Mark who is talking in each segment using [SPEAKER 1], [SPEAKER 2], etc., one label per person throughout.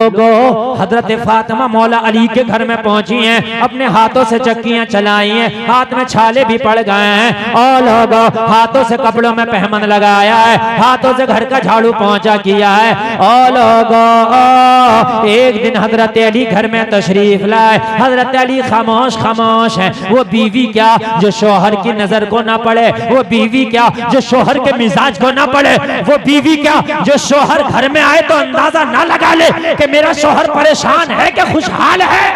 [SPEAKER 1] लोगों, हजरत फातिमा मौला अली के घर में पहुंची हैं, अपने हाथों से चक्कियां चलाई हैं, हाथ में छाले भी पड़ गए हैं, और लोगों हाथों से कपड़ों में पहमन लगाया है, हाथों से घर का झाड़ू पहुंचा किया है। और लोगों एक दिन हजरत अली घर में तशरीफ लाए। हजरत अली खामोश खामोश है। वो बीवी क्या जो शोहर की नजर को ना पड़े, वो बीवी क्या जो शोहर के मिजाज को ना पड़े, वो बीवी क्या जो शोहर घर में आए तो अंदाजा ना लगा ले कि मेरा शोहर परेशान है कि खुशहाल है।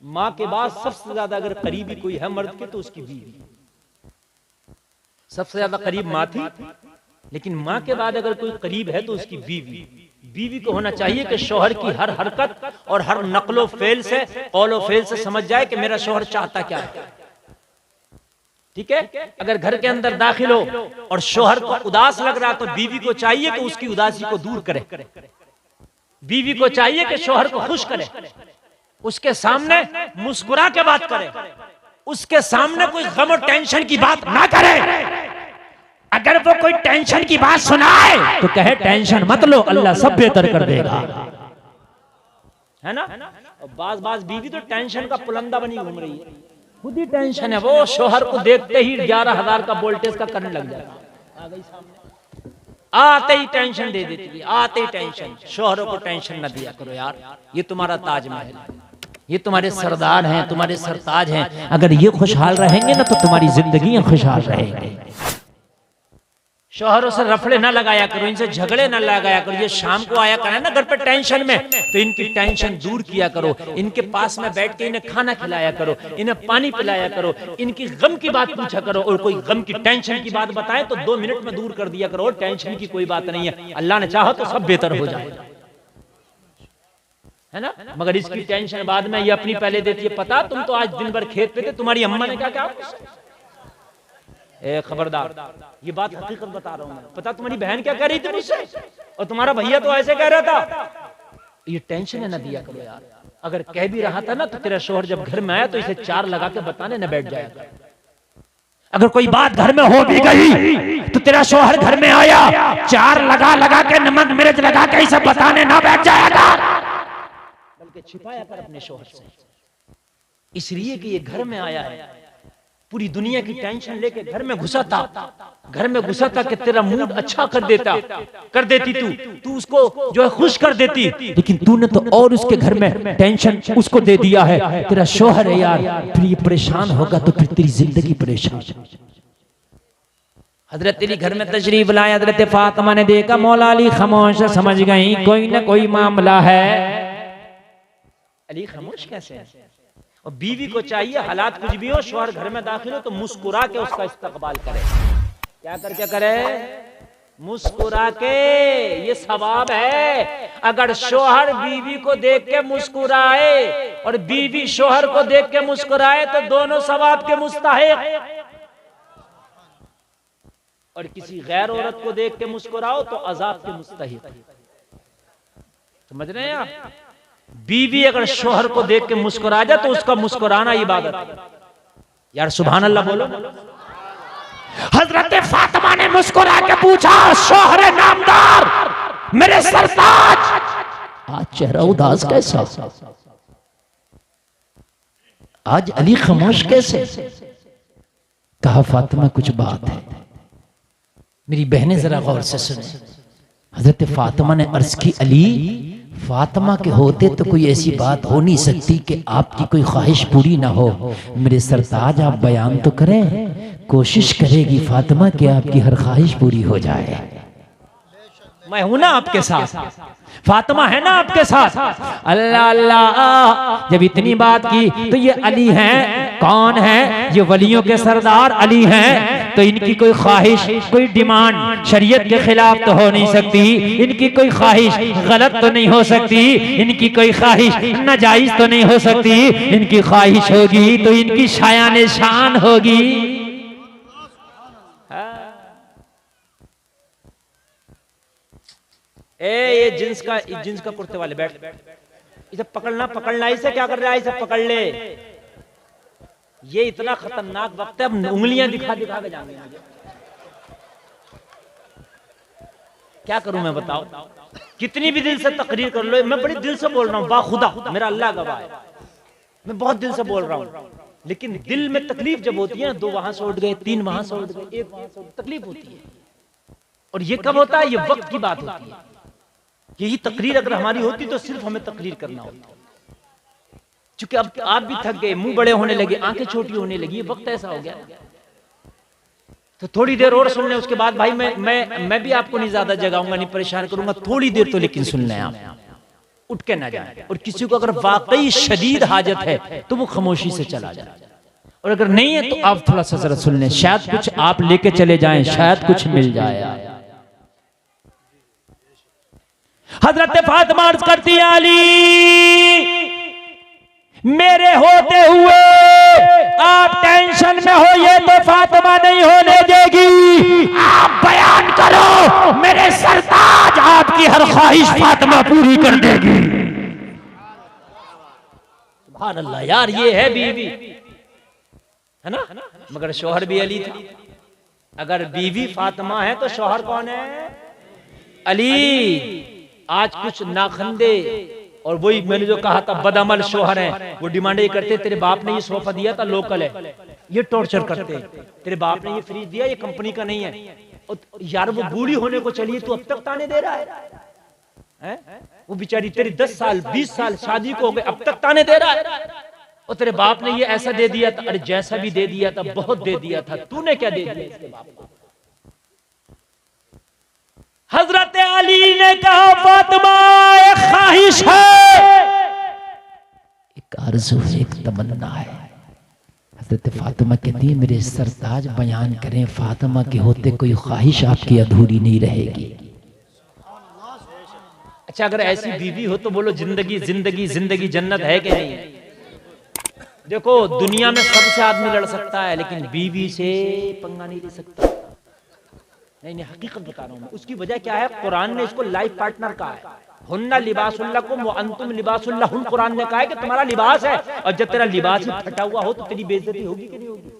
[SPEAKER 1] माँ के बाद सबसे ज्यादा अगर करीबी कोई है मर्द के तो उसकी बीवी। सबसे ज्यादा करीब माँ थी, लेकिन माँ के बाद अगर कोई करीब है तो उसकी बीवी। बीवी को होना चाहिए कि शोहर की हर हरकत और हर नकलो फेल से, कौलो फेल से समझ जाए कि मेरा शोहर चाहता क्या है। ठीक है, अगर घर के अंदर दाखिल हो और शोहर को उदास लग रहा तो बीवी को चाहिए कि उसकी उदासी को दूर करे। बीवी को चाहिए कि शोहर को खुश करे, उसके सामने मुस्कुरा के बात करे, उसके सामने कोई गम और टेंशन की बात ना करे। अगर वो कोई टेंशन की बात सुनाए तो कहे टेंशन मत लो, अल्लाह सब बेहतर कर देगा, है ना। और बाज बीवी तो टेंशन का पुलंदा बनी घूम रही है, खुद ही टेंशन है। वो शोहर को देखते ही 11,000 का वोल्टेज का करंट लग जाएगा, आते ही टेंशन दे देती थी, आते ही टेंशन। शोहरों को टेंशन न दिया करो यार, ये तुम्हारा ताजमहल है, ये तुम्हारे सरदार हैं, तुम्हारे सरताज हैं। अगर ये खुशहाल रहेंगे ना तो तुम्हारी जिंदगी खुशहाल रहेगी। शोहरों से रफड़े ना लगाया करो, इनसे झगड़े ना लगाया करो। ये शाम को आया करें ना घर पे टेंशन में, तो इनकी टेंशन दूर किया करो। इनके पास में बैठ के इन्हें खाना खिलाया करो, इन्हें पानी पिलाया करो, इनकी गम की बात पूछा करो। और कोई गम की टेंशन की बात बताए तो 2 मिनट में दूर कर दिया करो। टेंशन की कोई बात नहीं है, अल्लाह ने चाहा तो सब बेहतर हो जाए, है ना। मगर इसकी टेंशन बाद में ये अपनी पहले देती है। पता तुम तो आज दिन भर खेत पे थे, तुम्हारी अम्मा ने क्या ए खबरदार, ये बात हकीकत बता रहा हूं मैं। पता तुम्हारी बहन क्या कह रही थी मुझसे, और तुम्हारा भैया तो ऐसे कह रहा था। ये टेंशन है ना दिया करो यार। अगर कह भी रहा था ना तो तेरा शोहर जब घर में आया तो इसे 4 लगा के बताने न बैठ जाएगा। अगर कोई बात घर में हो भी गई तो तेरा शोहर घर में आया, 4 लगा के नमक मिर्च लगा के इसे बताने ना बैठ जाएगा, बल्कि छिपाया कर अपने शोहर से, इसलिए कि ये घर में आया है। पूरी दुनिया की टेंशन लेके घर में घुसा था कि तेरा मूड अच्छा कर देती तू उसको जो है खुश कर देती, लेकिन तूने तो और उसके घर में टेंशन उसको दे दिया है। तेरा शोहर है यार, फिर ये परेशान होगा तो फिर तेरी जिंदगी परेशान। हजरत अली घर में तशरीफ लाए। हजरत फातिमा ने देखा मौला अली खामोश, समझ गई कोई ना कोई मामला है। अली खामोश कैसे है? और बीवी को चाहिए हालात कुछ भी हो, शौहर घर में दाखिल हो तो मुस्कुरा के उसका इस्तकबाल करे। क्या करे? मुस्कुरा के। ये सवाब है। अगर शौहर बीवी को देख के मुस्कुराए और बीवी शौहर को देख के मुस्कुराए तो दोनों सवाब के मुस्तहिक। और किसी गैर औरत को देख के मुस्कुराओ तो अजाब के मुस्तहिक। समझ रहे हैं आप? बीवी अगर शौहर को देख के मुस्कुरा जाए तो उसका मुस्कुराना इबादत है। यार सुभान अल्लाह बोलो। हजरत फातिमा ने मुस्कुरा के पूछा, शौहर नामदार, मेरे सरताज, आज चेहरा उदास कैसा? आज अली खामोश कैसे? कहा फातिमा कुछ बात है। मेरी बहनें जरा गौर से सुने। हजरत फातिमा ने अर्ज की, अली फातिमा के होते तो कोई ऐसी बात हो नहीं सकती कि आपकी कोई ख्वाहिश पूरी ना हो। मेरे सरताज आप बयान तो करें। कोशिश करेगी फातिमा कि आपकी हर ख्वाहिश पूरी हो जाए। मैं हूं ना आपके साथ, फातिमा है ना आपके साथ। अल्लाह अल्लाह। जब इतनी बात की तो ये अली हैं। कौन है? ये वलियों के सरदार अली हैं। तो इनकी कोई ख्वाहिश, कोई डिमांड शरीयत के खिलाफ तो हो नहीं सकती। इनकी कोई ख्वाहिश गलत तो नहीं हो सकती। इनकी कोई ख्वाहिश नाजायज तो नहीं हो सकती। इनकी ख्वाहिश होगी तो इनकी शायान शान होगी। ये जिन्स का कुर्ते वाले बैठ, इसे पकड़ना, इसे क्या कर रहा है? इसे पकड़ ले। ये इतना खतरनाक वक्त है, अब उंगलियां दिखा के जाएंगे। क्या करूं मैं बताओ? कितनी भी दिल से तकरीर कर लो, मैं बड़ी दिल से बोल रहा हूं, बाखुदा मेरा अल्लाह गवाह है, मैं बहुत दिल से बोल रहा हूं, लेकिन दिल में तकलीफ जब होती है, 2 वहां से उठ गए, 3 वहां से उठ गए, 1 वहां से तकलीफ होती है। और ये कब होता है? ये वक्त की बात होती है। यही तकरीर अगर हमारी होती तो सिर्फ हमें तकरीर करना होता। क्योंकि अब आप भी थक गए, मुंह बड़े होने लगे, आंखें छोटी होने लगी, ये वक्त ऐसा हो गया, तो थोड़ी देर और सुन लें, उसके बाद भाई मैं भी आपको नहीं ज्यादा जगाऊंगा, नहीं परेशान करूंगा, थोड़ी देर तो लेकिन सुन लें, आप उठ के ना जाए। और किसी को अगर वाकई शदीद हाजत है तो वो खामोशी से चला जाए, और अगर नहीं है तो आप थोड़ा सा जरा सुन लें, शायद कुछ आप लेके चले जाएं, शायद कुछ मिल जाए। हजरत फातिमा अर्ज करती है, अली मेरे होते हुए आप टेंशन में हो, ये तो फातिमा नहीं होने देगी। आप बयान करो, मेरे सरताज आपकी हर ख्वाहिश फातिमा पूरी कर देगी। सुभान अल्लाह यार, ये है बीवी, है ना? मगर शौहर भी अली था। अगर बीवी फातिमा है तो शौहर कौन है? अली। आज कुछ नाखंदे और वही मैंने जो कहा था बदअमल शौहर हैं, वो डिमांड ये करते, तेरे बाप ने ये सोफा दिया था, लोकल है, ये टॉर्चर करते, तेरे बाप ने ये फ्रिज दिया, ये कंपनी का नहीं है। और यार वो बूढ़ी होने को चलिए, तू अब तक ताने दे रहा है? वो बेचारी तेरी 10 साल 20 साल शादी को हो गए, अब तक ताने दे रहा है। और तेरे बाप ने ये ऐसा दे दिया था, अरे जैसा भी दे दिया था, बहुत दे दिया था, तूने क्या दे दिया इसके बाप को? हजरत अली ने कहा, फातिमा एक ख्वाहिश है, एक आरज़ू है, एक तमन्ना है। हजरत फातिमा कहती है, मेरे सरताज बयान करें, फातिमा के होते कोई ख्वाहिश आपकी अधूरी नहीं रहेगी। अच्छा, अगर ऐसी बीवी हो तो बोलो जिंदगी जिंदगी जिंदगी जन्नत है कि नहीं? देखो दुनिया में सबसे आदमी लड़ सकता है, लेकिन बीवी से पंगा नहीं ले सकता। नहीं, हकीकत बता रहा हूं। उसकी वजह क्या है? कुरान ने इसको लाइफ पार्टनर कहा है। हुन्ना लिबासुल लकुम व अंतुम लिबासुल लहुन। कुरान ने कहा है कि तुम्हारा लिबास है, और जब तेरा लिबास ही फटा हुआ हो तो तेरी बेइज्जती होगी कि नहीं होगी?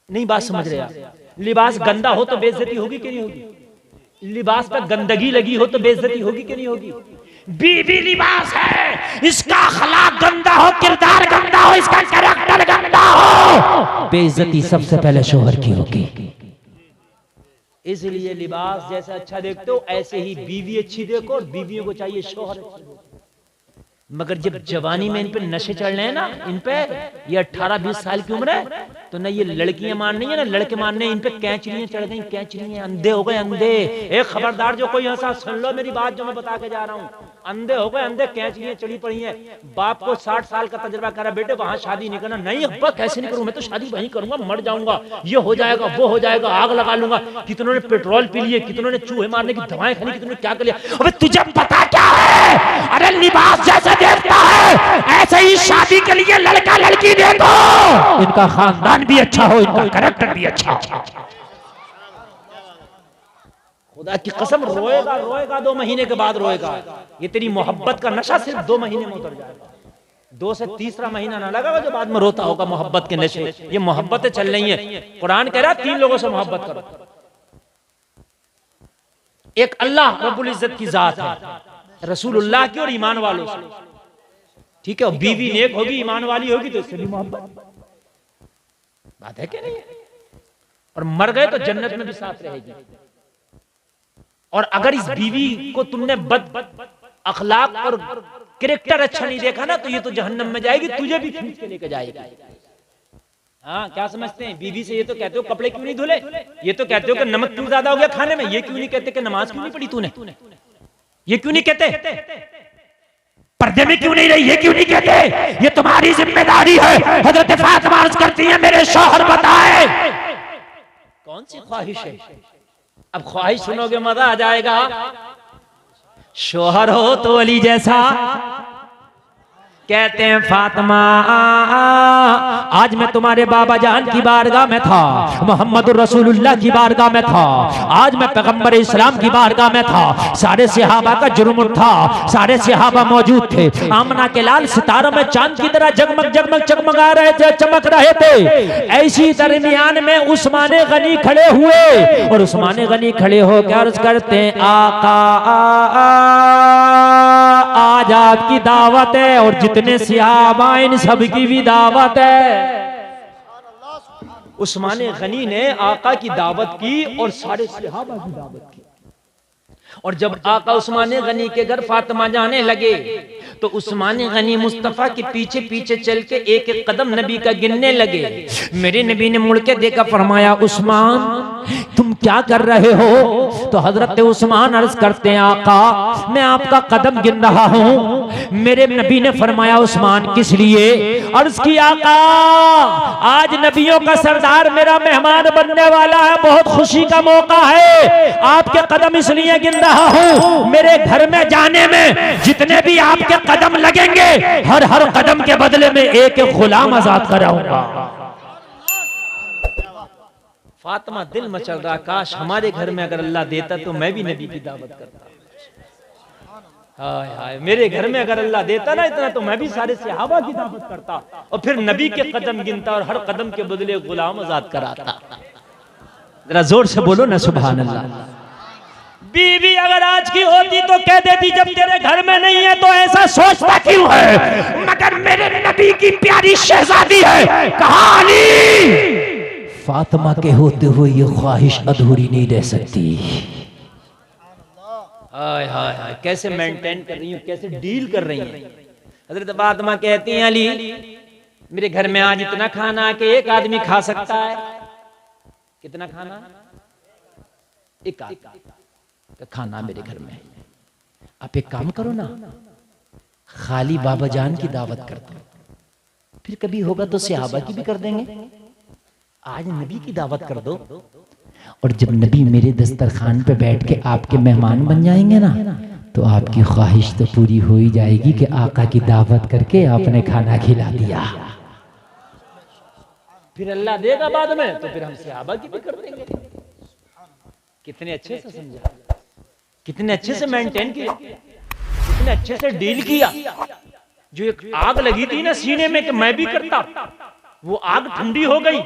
[SPEAKER 1] नहीं बात समझ रहे आप? लिबास गंदा हो तो बेइज्जती होगी कि नहीं होगी? लिबास पर गंदगी लगी हो तो बेइज्जती होगी कि नहीं होगी? बीवी लिबास है, इसका अखलाक गंदा हो, किरदार गंदा हो, इसका कैरेक्टर गंदा हो, बेइज्जती सबसे पहले शौहर की होगी। इसलिए लिबास जैसा अच्छा देखते हो, ऐसे ही बीवी अच्छी देखो, और बीवियों को चाहिए शौहर अच्छी हो। मगर जब जवानी में इन पे नशे चढ़ रहे हैं ना, इन पे ये 18-20 साल की उम्र है, तो ना ये लड़कियां मान रही है ना लड़के मान रहे हैं, इन पे कैंचरियां चढ़ गई, कैंचरियां, अंधे हो गए अंधे। एक खबरदार जो कोई ऐसा सुन लो मेरी बात जो मैं बता के जा रहा हूँ, अंधे हो गए अंधे, कैंचरियां चढ़ी पड़ी हैं। बाप को 60 साल का तजुर्बा करा, बेटे वहां शादी नहीं करना। नहीं अब्बा कैसे नहीं करूं, मैं तो शादी वहीं करूंगा, मर जाऊंगा, ये हो जाएगा वो हो जाएगा, आग लगा लूंगा। कितनों ने पेट्रोल पी लिए, कितनों ने चूहे मारने की दवाएं खानी, कितनों ने क्या कर लिया। अबे तुझे पता क्या है? अरे लिबास जैसे देखता है ऐसे ही शादी के लिए लड़का लड़की देखो, इनका खानदान भी अच्छा हो, इनका कैरेक्टर भी अच्छा हो। खुदा की कसम रोएगा रोएगा, 2 महीने के बाद रोएगा। ये तेरी मोहब्बत का नशा सिर्फ 2 महीने में उतर जाएगा। 2 से तीसरा महीना ना लगा जो बाद में रोता होगा मोहब्बत के नशे। ये मोहब्बतें चल रही हैं। कुरान कह रहा है 3 लोगों से मोहब्बत करो। एक अल्लाह रब्बुल इज्जत की जात है, रसूलुल्लाह की, और ईमान वालों से, ठीक है। और बीवी नेक होगी, ईमान वाली होगी, तो इससे भी मोहब्बत, बात है कि नहीं? और मर गए तो जन्नत में भी साथ रहेगी। और अगर इस बीवी को तुमने बद अखलाक और कैरेक्टर अच्छा नहीं देखा ना, तो ये तो जहन्नम में जाएगी, तुझे भी खींच के लेकर जाएगी। हाँ, क्या समझते हैं? बीवी से ये तो कहते हो कपड़े क्यों नहीं धुले, ये तो कहते हो कि नमक क्यों ज्यादा हो गया खाने में, ये क्यों नहीं कहते कि नमाज क्यों नहीं पढ़ी तूने, ये क्यों नहीं कहते पर्दे में क्यों नहीं रही, ये क्यों नहीं कहते? ये तुम्हारी जिम्मेदारी है। हजरत फातिमा अर्ज करती है, मेरे शौहर बताए कौन सी ख्वाहिश है। अब ख्वाहिश सुनोगे मजा आ जाएगा। शौहर हो तो अली जैसा, कहते हैं फातिमा आज मैं तुम्हारे बाबा जान की बारगाह में था, मोहम्मद रसूलुल्लाह की बारगाह में था, आज मैं पैगंबर इस्लाम की बारगाह में था। सारे सहाबा का जुर्म था, सारे सहाबा मौजूद थे। आमना के लाल सितारों में चांद की तरह जगमग जगमग चमका रहे थे, चमक रहे थे। ऐसी दरमियान में उस्मान गनी खड़े हुए और उस्मान गनी खड़े होकर अर्ज करते हैं आका आज आपकी दावत है और जितने सहाबा इन सबकी भी दावत है। उस्मान गनी ने आका की दावत की और सारे सहाबा की दावत की। और जब आका उस्मान गनी के घर फातिमा जाने लगे तो उस्मान गनी मुस्तफा के पीछे पीछे चल के एक एक कदम नबी का गिनने लगे। मेरे नबी ने मुड़ के देखा, फरमाया उस्मान तुम क्या कर रहे हो? तो हजरत उस्मान अर्ज करते हैं आका मैं आपका कदम गिन रहा हूँ। मेरे नबी ने फरमाया उस्मान किस लिए? अर्ज किया आका आज नबियों का सरदार मेरा मेहमान बनने वाला है, बहुत खुशी का मौका है, आपके कदम इसलिए गिन रहा हूँ। मेरे घर में जाने में जितने भी आपके कदम लगेंगे हर हर कदम के बदले में एक एक गुलाम आजाद कराऊंगा। फातिमा दिल मचल रहा, काश हमारे घर में अगर अल्लाह देता तो मैं भी नबी की दावत करता। हाय हाय मेरे घर में अगर अल्लाह देता ना इतना तो मैं भी सारे सहाबा की दावत करता और फिर नबी के कदम गिनता और हर कदम के बदले गुलाम आजाद कराता। जरा जोर से बोलो ना सुभान अल्लाह। बीवी अगर आज की होती तो कह देती जब तेरे घर में नहीं है तो ऐसा सोचता क्यों है, मगर मेरे नबी की प्यारी शहजादी है। कहा अली फातिमा के होते हुए ये ख्वाहिश अधूरी नहीं रह सकती। हाय हाय हाय कैसे मेंटेन कर रही हूँ, कैसे डील कर रही हैं। हजरत फातिमा कहती हैं अली मेरे घर में आज इतना खाना कि एक आदमी खा सकता है। कितना खाना? एक आदमी का खाना मेरे घर में। आप एक काम करो ना, खाली बाबा जान की दावत कर दो, फिर कभी होगा तो सहाबा की भी कर देंगे। आज नबी की दावत कर दो और जब नबी मेरे दस्तरखान पे बैठ के आपके मेहमान बन जाएंगे ना तो आपकी ख्वाहिश तो पूरी हो ही जाएगी कि आका की दावत करके आपने खाना खिला दिया। फिर अल्लाह देगा बाद में तो फिर हम सहाबा की भी कर देंगे। कितने अच्छे से समझा, कितने अच्छे से मेंटेन किया, कितने अच्छे से डील किया। जो एक आग लगी थी ना सीने में कि मैं भी करता, वो आग ठंडी हो गई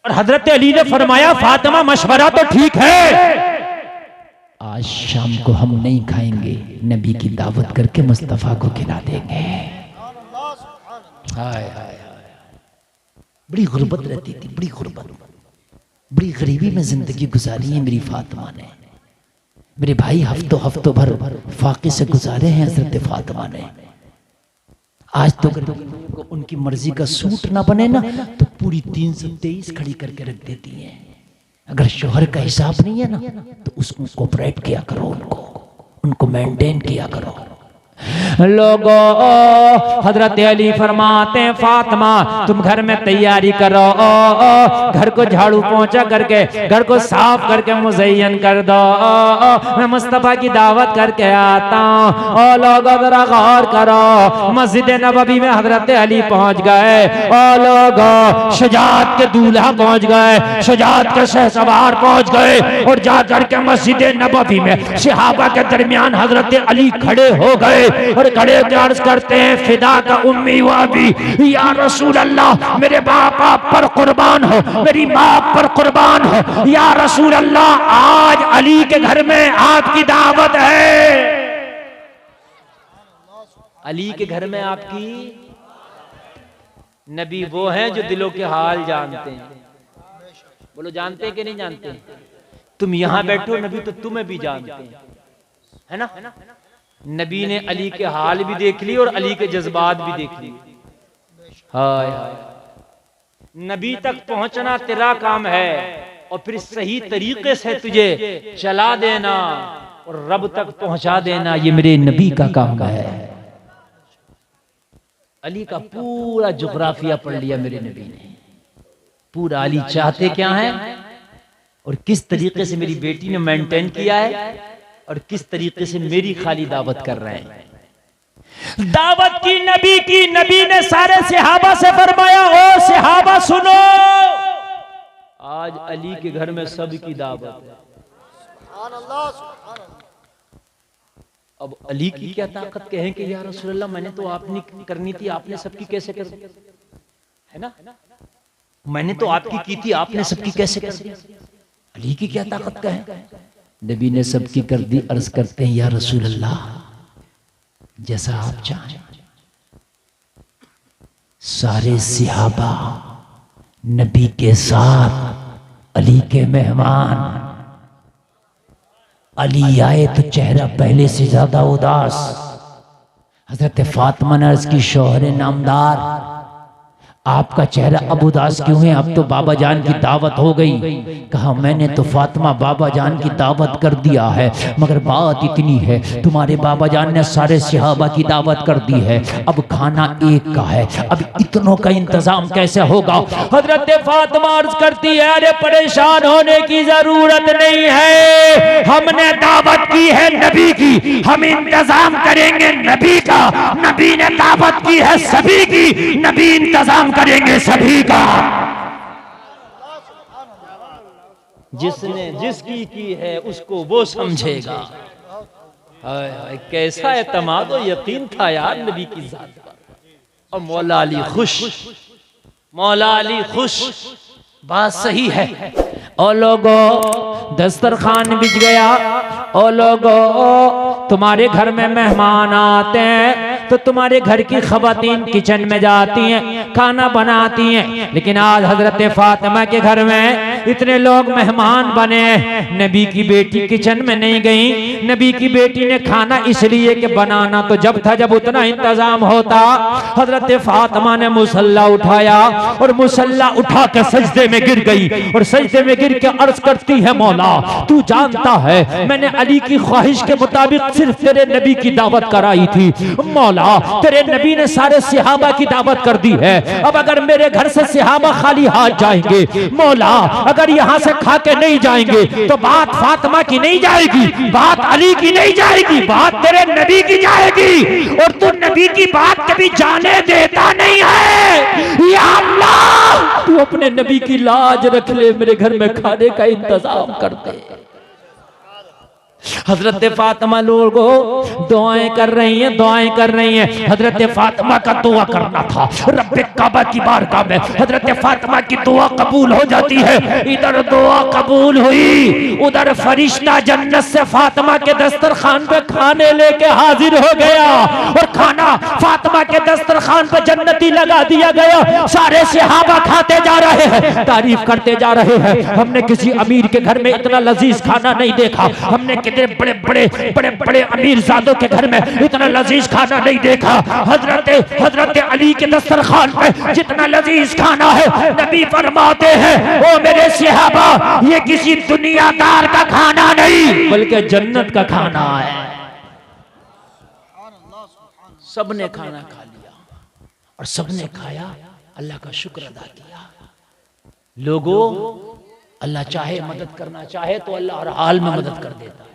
[SPEAKER 1] और हजरत अली ने फरमाया फातिमा मशवरा तो ठीक है, आज शाम को हम नहीं खाएंगे, नबी की दावत करके मुस्तफा को खिला देंगे। हाय हाय बड़ी गुर्बत रहती थी, बड़ी गुर्बत, बड़ी गरीबी में जिंदगी गुजारी है मेरी फातिमा ने। मेरे भाई हफ्तों भर फाके से गुजारे हैं हजरत फातिमा ने। आज तो अगर को उनकी मर्जी का सूट ना बने ना तो पूरी 323 खड़ी करके रख देती हैं। अगर शोहर का हिसाब नहीं है ना तो उसको कोऑपरेट किया करो, उनको मेंटेन किया करो। लोगों हजरत अली फरमाते हैं फातिमा तुम घर में तैयारी करो, घर को झाड़ू पोंछा करके घर को साफ करके मुज़य्यन कर दो, मैं मुस्तफा की दावत करके आता हूँ। ओ लोगों जरा गौर करो, मस्जिद नबवी में हजरत अली पहुंच गए, ओ लोगों शुजात के दूल्हा पहुंच गए, शुजात के शहसवार पहुंच गए और जाकर के मस्जिद नबवी में सहाबा के दरमियान हजरत अली खड़े हो गए और खड़े अर्ज करते हैं फिदा का उम्मी व अबी या रसूल अल्लाह, मेरे बाप आप पर कुर्बान हो, मेरी माँ पर कुर्बान हो, या रसूल अल्लाह आज अली के घर में आपकी दावत है। अली के घर में आपकी, नबी वो हैं जो दिलों के हाल जानते हैं। बोलो जानते हैं कि नहीं जानते? तुम यहां बैठो नबी तो तुम्हें भी जानते हैं, है ना? नबी ने अली के हाल भी देख ली और अली के जज्बात भी देख ली। हाय हाय नबी तक पहुंचना तेरा काम है और फिर सही तरीके से तुझे चला देना और रब तक पहुंचा देना ये मेरे नबी का काम है। अली का पूरा जुग्राफिया पढ़ लिया मेरे नबी ने, पूरा अली चाहते क्या है और किस तरीके से मेरी बेटी ने मेंटेन किया है और किस तरीके से मेरी खाली दावत कर रहे हैं। दावत की नबी की, नबी ने सारे सहाबा से फरमाया, ओ सहाबा सुनो, आज अली के घर में सबकी दावत है। अब अली की क्या ताकत कहें कि या रसूलल्लाह मैंने तो आपने करनी थी, आपने सबकी कैसे कर दी, है ना, मैंने तो आपकी की थी, आपने सबकी कैसे कर दी, अली की क्या ताकत कहें। नबी ने सबकी कर दी। अर्ज करते हैं या रसूलल्लाह जैसा आप चाहें। सारे सहाबा नबी के साथ, अली के मेहमान। अली आए तो चेहरा पहले से ज्यादा उदास। हजरत फातिमा ने अर्ज की, शौहर नामदार आपका चेहरा अब उदास क्यों है, अब तो बाबा जान की दावत हो गई। कहा मैंने तो फातिमा बाबा जान की दावत कर दिया है, मगर बात इतनी है तुम्हारे बाबा जान ने सारे सहाबा की दावत कर दी है, अब खाना एक का है, अब इतनों का इंतजाम कैसे होगा। हजरत फातिमा अर्ज करती है, अरे परेशान होने की जरूरत नहीं है, हमने दावत की है नबी की, हम इंतजाम करेंगे नबी का, नबी ने दावत की है सभी की, नबी इंतजाम करेंगे सभी का। जिसने जिसकी की है उसको वो समझेगा। कैसा एतमाद और यकीन था यार नबी की जात पर। और मौला अली खुश, मौला अली खुश। बात सही है। ओ लोगों दस्तरखान बिछ गया, ओ लोगों तुम्हारे घर में मेहमान आते हैं तो तुम्हारे घर की खवातीन किचन में जाती हैं, खाना बनाती हैं, लेकिन आज हजरत फातिमा के घर में इतने लोग मेहमान बने, नबी की बेटी किचन में नहीं गई। नबी की बेटी ने खाना इसलिए कि बनाना तो जब था जब उतना इंतजाम होता। हजरत फातिमा ने मुसल्ला उठाया और मुसल्ला उठा के सजदे में गिर गई और सजदे में गिर के अर्ज करती है, मौला तू जानता है मैंने अली की ख्वाहिश के मुताबिक सिर्फ तेरे नबी की दावत कराई थी, मौला तेरे नबी ने सारे सहाबा की दावत कर दी है, अब अगर मेरे घर से सहाबा खाली हाथ जाएंगे, मौला अगर यहाँ से खा के नहीं जाएंगे तो बात फातिमा की नहीं जाएगी, बात अली की नहीं जाएगी, बात तेरे नबी की जाएगी, और तू नबी की बात कभी जाने देता नहीं है। या अल्लाह तू अपने नबी की लाज रख ले, मेरे घर में खाने का इंतजाम कर दे। हजरत फातिमा लोगों दुआएं कर रही हैं, दुआएं कर रही हैं। हजरत फातिमा का दुआ करना था रब्बे काबा की बारगाह में, हजरत फातिमा की दुआ कबूल हो जाती है। इधर दुआ कबूल हुई, उधर फरिश्ता जन्नत से फातिमा के दस्तरखान पे खाने लेके हाजिर हो गया और खाना फातिमा के दस्तरखान पे जन्नती लगा दिया गया। सारे सहाबा खाते जा रहे हैं, तारीफ करते जा रहे हैं, हमने किसी अमीर के घर में इतना लजीज खाना नहीं देखा, हमने बड़े बड़े बड़े बड़े अमीर ज़ादों के घर में इतना लजीज खाना नहीं देखा। हजरत अली के दस्तरखान पे जितना लजीज खाना है, नबी फरमाते हैं ओ मेरे सहाबा ये किसी दुनियादार का खाना नहीं बल्कि जन्नत का खाना है। सबने खाना खा लिया और सबने खाया, अल्लाह का शुक्र अदा किया। लोगों अल्लाह चाहे मदद करना चाहे तो अल्लाह हर हाल में मदद कर देता है।